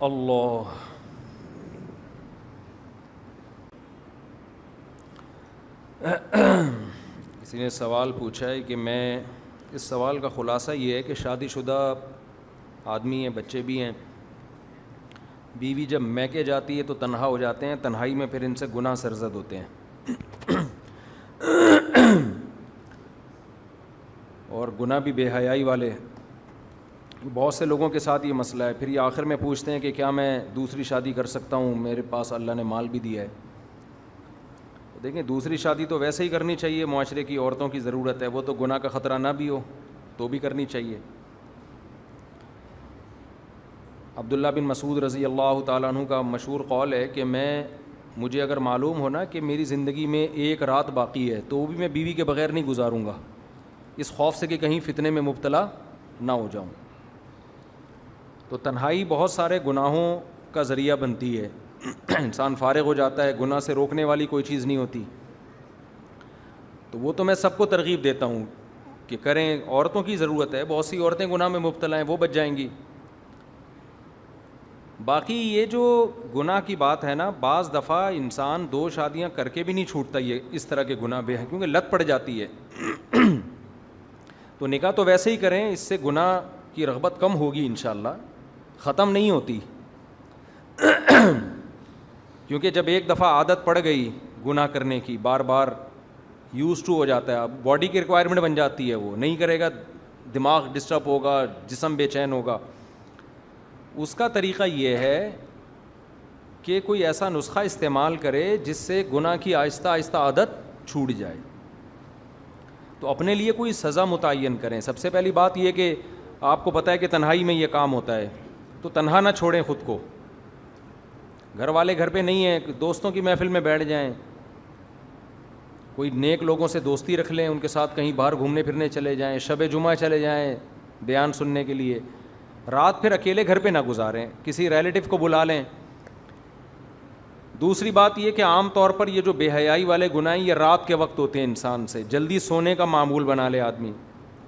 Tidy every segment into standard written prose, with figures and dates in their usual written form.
اللہ کسی نے سوال پوچھا ہے کہ میں اس سوال کا خلاصہ یہ ہے کہ شادی شدہ آدمی ہیں، بچے بھی ہیں، بیوی جب میکے جاتی ہے تو تنہا ہو جاتے ہیں، تنہائی میں پھر ان سے گناہ سرزد ہوتے ہیں اور گناہ بھی بے حیائی والے۔ بہت سے لوگوں کے ساتھ یہ مسئلہ ہے، پھر یہ آخر میں پوچھتے ہیں کہ کیا میں دوسری شادی کر سکتا ہوں، میرے پاس اللہ نے مال بھی دیا ہے۔ دیکھیں، دوسری شادی تو ویسے ہی کرنی چاہیے، معاشرے کی عورتوں کی ضرورت ہے، وہ تو گناہ کا خطرہ نہ بھی ہو تو بھی کرنی چاہیے۔ عبداللہ بن مسعود رضی اللہ تعالیٰ عنہ کا مشہور قول ہے کہ مجھے اگر معلوم ہونا کہ میری زندگی میں ایک رات باقی ہے تو وہ بھی میں بیوی کے بغیر نہیں گزاروں گا، اس خوف سے کہ کہیں فتنے میں مبتلا نہ ہو جاؤں۔ تو تنہائی بہت سارے گناہوں کا ذریعہ بنتی ہے، انسان فارغ ہو جاتا ہے، گناہ سے روکنے والی کوئی چیز نہیں ہوتی۔ تو وہ تو میں سب کو ترغیب دیتا ہوں کہ کریں، عورتوں کی ضرورت ہے، بہت سی عورتیں گناہ میں مبتلا ہیں، وہ بچ جائیں گی۔ باقی یہ جو گناہ کی بات ہے نا، بعض دفعہ انسان 2 شادیاں کر کے بھی نہیں چھوٹتا یہ اس طرح کے گناہ بے ہیں، کیونکہ لت پڑ جاتی ہے۔ تو نکاح تو ویسے ہی کریں، اس سے گناہ کی رغبت کم ہوگی انشاءاللہ، ختم نہیں ہوتی کیونکہ جب ایک دفعہ عادت پڑ گئی گناہ کرنے کی، بار بار یوز ٹو ہو جاتا ہے، اب باڈی کی ریکوائرمنٹ بن جاتی ہے، وہ نہیں کرے گا دماغ ڈسٹرب ہوگا، جسم بے چین ہوگا۔ اس کا طریقہ یہ ہے کہ کوئی ایسا نسخہ استعمال کرے جس سے گناہ کی آہستہ آہستہ عادت چھوٹ جائے۔ تو اپنے لیے کوئی سزا متعین کریں۔ سب سے پہلی بات یہ کہ آپ کو پتہ ہے کہ تنہائی میں یہ کام ہوتا ہے، تو تنہا نہ چھوڑیں خود کو۔ گھر والے گھر پہ نہیں ہیں، دوستوں کی محفل میں بیٹھ جائیں، کوئی نیک لوگوں سے دوستی رکھ لیں، ان کے ساتھ کہیں باہر گھومنے پھرنے چلے جائیں، شب جمعہ چلے جائیں بیان سننے کے لیے۔ رات پھر اکیلے گھر پہ نہ گزاریں، کسی ریلیٹو کو بلا لیں۔ دوسری بات یہ کہ عام طور پر یہ جو بے حیائی والے گناہ یہ رات کے وقت ہوتے ہیں، انسان سے جلدی سونے کا معمول بنا لے آدمی۔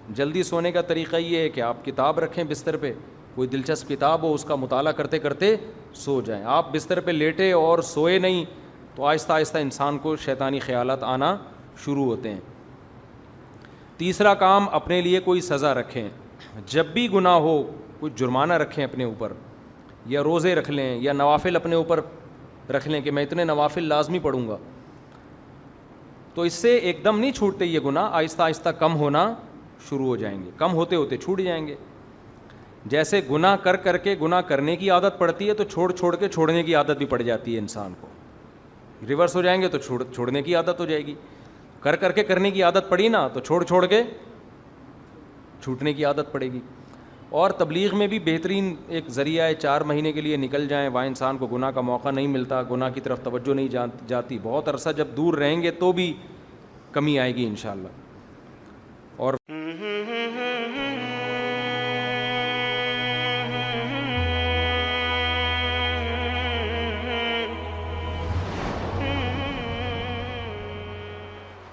جلدی سونے کا طریقہ یہ ہے کہ آپ کتاب رکھیں بستر پہ، کوئی دلچسپ کتاب ہو، اس کا مطالعہ کرتے کرتے سو جائیں۔ آپ بستر پہ لیٹے اور سوئے نہیں تو آہستہ آہستہ انسان کو شیطانی خیالات آنا شروع ہوتے ہیں۔ تیسرا کام، اپنے لیے کوئی سزا رکھیں۔ جب بھی گناہ ہو کوئی جرمانہ رکھیں اپنے اوپر، یا روزے رکھ لیں، یا نوافل اپنے اوپر رکھ لیں کہ میں اتنے نوافل لازمی پڑھوں گا۔ تو اس سے ایک دم نہیں چھوٹتے یہ گناہ، آہستہ آہستہ کم ہونا شروع ہو جائیں گے، کم ہوتے ہوتے چھوٹ جائیں گے۔ جیسے گناہ کر کر کے گناہ کرنے کی عادت پڑتی ہے تو چھوڑ چھوڑ کے چھوڑنے کی عادت بھی پڑ جاتی ہے انسان کو۔ ریورس ہو جائیں گے تو چھوڑنے کی عادت ہو جائے گی۔ کر کر کے کرنے کی عادت پڑی نا تو چھوڑ چھوڑ کے چھوٹنے کی عادت پڑے گی۔ اور تبلیغ میں بھی بہترین ایک ذریعہ ہے، 4 مہینے کے لیے نکل جائیں، وہاں انسان کو گناہ کا موقع نہیں ملتا، گناہ کی طرف توجہ نہیں جاتی۔ بہت عرصہ جب دور رہیں گے تو بھی کمی آئے گی انشاءاللہ۔ اور